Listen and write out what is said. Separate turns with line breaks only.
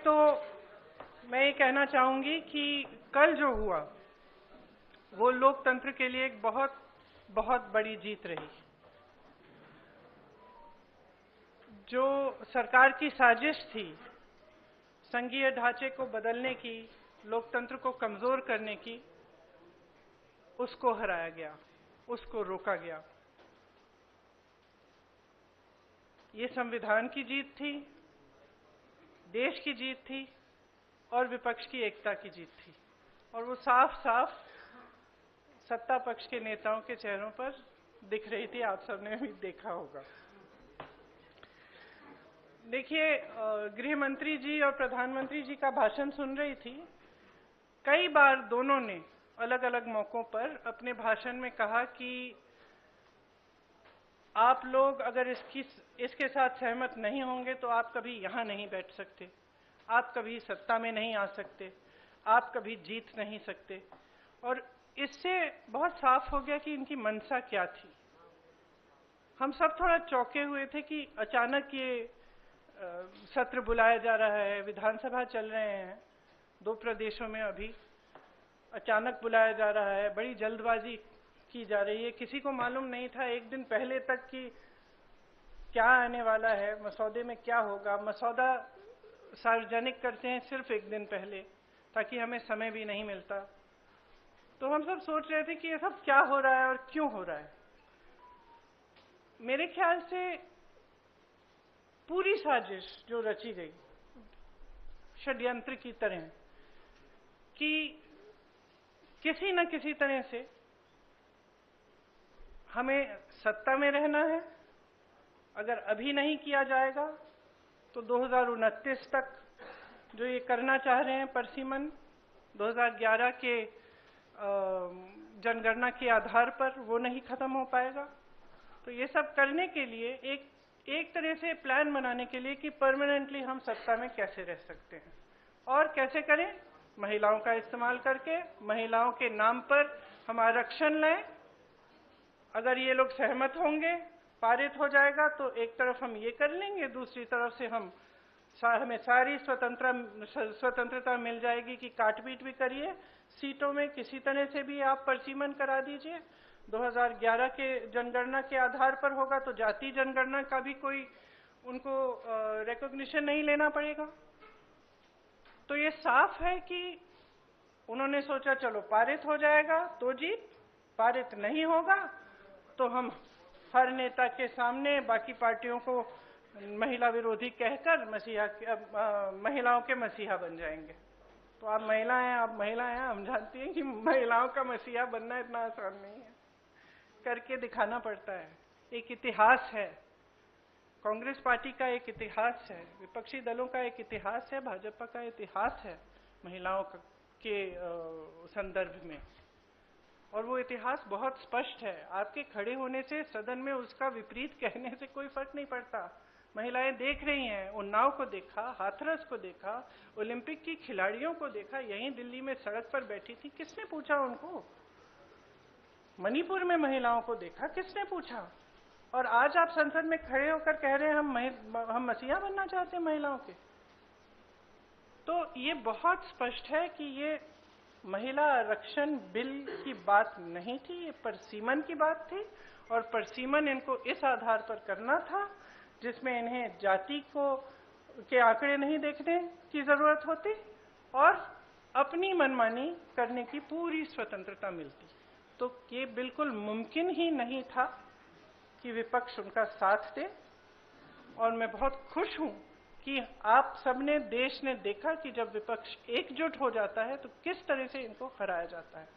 तो मैं ये कहना चाहूंगी कि कल जो हुआ वो लोकतंत्र के लिए एक बहुत बहुत बड़ी जीत रही। जो सरकार की साजिश थी संघीय ढांचे को बदलने की, लोकतंत्र को कमजोर करने की, उसको हराया गया, उसको रोका गया। ये संविधान की जीत थी, देश की जीत थी और विपक्ष की एकता की जीत थी। और वो साफ साफ सत्ता पक्ष के नेताओं के चेहरों पर दिख रही थी, आप सबने भी देखा होगा। देखिए, गृह मंत्री जी और प्रधानमंत्री जी का भाषण सुन रही थी। कई बार दोनों ने अलग अलग मौकों पर अपने भाषण में कहा कि आप लोग अगर इसके साथ सहमत नहीं होंगे तो आप कभी यहां नहीं बैठ सकते, आप कभी सत्ता में नहीं आ सकते, आप कभी जीत नहीं सकते। और इससे बहुत साफ हो गया कि इनकी मंशा क्या थी। हम सब थोड़ा चौंके हुए थे कि अचानक ये सत्र बुलाया जा रहा है, विधानसभा चल रहे हैं 2 प्रदेशों में, अभी अचानक बुलाया जा रहा है, बड़ी जल्दबाजी की जा रही है। किसी को मालूम नहीं था एक दिन पहले तक कि क्या आने वाला है, मसौदे में क्या होगा। मसौदा सार्वजनिक करते हैं सिर्फ एक दिन पहले, ताकि हमें समय भी नहीं मिलता। तो हम सब सोच रहे थे कि ये सब क्या हो रहा है और क्यों हो रहा है। मेरे ख्याल से पूरी साजिश जो रची गई षड्यंत्र की तरह, कि किसी न किसी तरह से हमें सत्ता में रहना है। अगर अभी नहीं किया जाएगा तो 2029 तक जो ये करना चाह रहे हैं परसीमन, 2011 के जनगणना के आधार पर, वो नहीं खत्म हो पाएगा। तो ये सब करने के लिए एक तरह से प्लान बनाने के लिए कि परमानेंटली हम सत्ता में कैसे रह सकते हैं और कैसे करें। महिलाओं का इस्तेमाल करके, महिलाओं के नाम पर हम आरक्षण लें। अगर ये लोग सहमत होंगे, पारित हो जाएगा, तो एक तरफ हम ये कर लेंगे, दूसरी तरफ से हमें सारी स्वतंत्रता मिल जाएगी कि काट-पीट भी करिए, सीटों में किसी तरह से भी आप परसीमन करा दीजिए। 2011 के जनगणना के आधार पर होगा तो जाति जनगणना का भी कोई उनको रिकॉग्निशन नहीं लेना पड़ेगा। तो ये साफ है कि उन्होंने सोचा चलो पारित हो जाएगा तो जीत, पारित नहीं होगा तो हम हर नेता के सामने बाकी पार्टियों को महिला विरोधी कहकर महिलाओं के मसीहा बन जाएंगे। तो आप महिलाएं हैं, हम जानती हैं कि महिलाओं का मसीहा बनना इतना आसान नहीं है, करके दिखाना पड़ता है। एक इतिहास है, कांग्रेस पार्टी का एक इतिहास है, विपक्षी दलों का एक इतिहास है, भाजपा का इतिहास है महिलाओं के संदर्भ में। और वो इतिहास बहुत स्पष्ट है। आपके खड़े होने से सदन में उसका विपरीत कहने से कोई फर्क नहीं पड़ता। महिलाएं देख रही हैं, उन्नाव को देखा, हाथरस को देखा, ओलंपिक की खिलाड़ियों को देखा, यहीं दिल्ली में सड़क पर बैठी थी, किसने पूछा उनको? मणिपुर में महिलाओं को देखा, किसने पूछा? और आज आप संसद में खड़े होकर कह रहे हैं हम मसीहा बनना चाहते हैं महिलाओं के। तो ये बहुत स्पष्ट है कि ये महिला आरक्षण बिल की बात नहीं थी, ये परसीमन की बात थी। और परसीमन इनको इस आधार पर करना था जिसमें इन्हें जाति के आंकड़े नहीं देखने की जरूरत होती और अपनी मनमानी करने की पूरी स्वतंत्रता मिलती। तो ये बिल्कुल मुमकिन ही नहीं था कि विपक्ष उनका साथ दे। और मैं बहुत खुश हूं कि आप सबने, देश ने देखा कि जब विपक्ष एकजुट हो जाता है तो किस तरह से इनको हराया जाता है।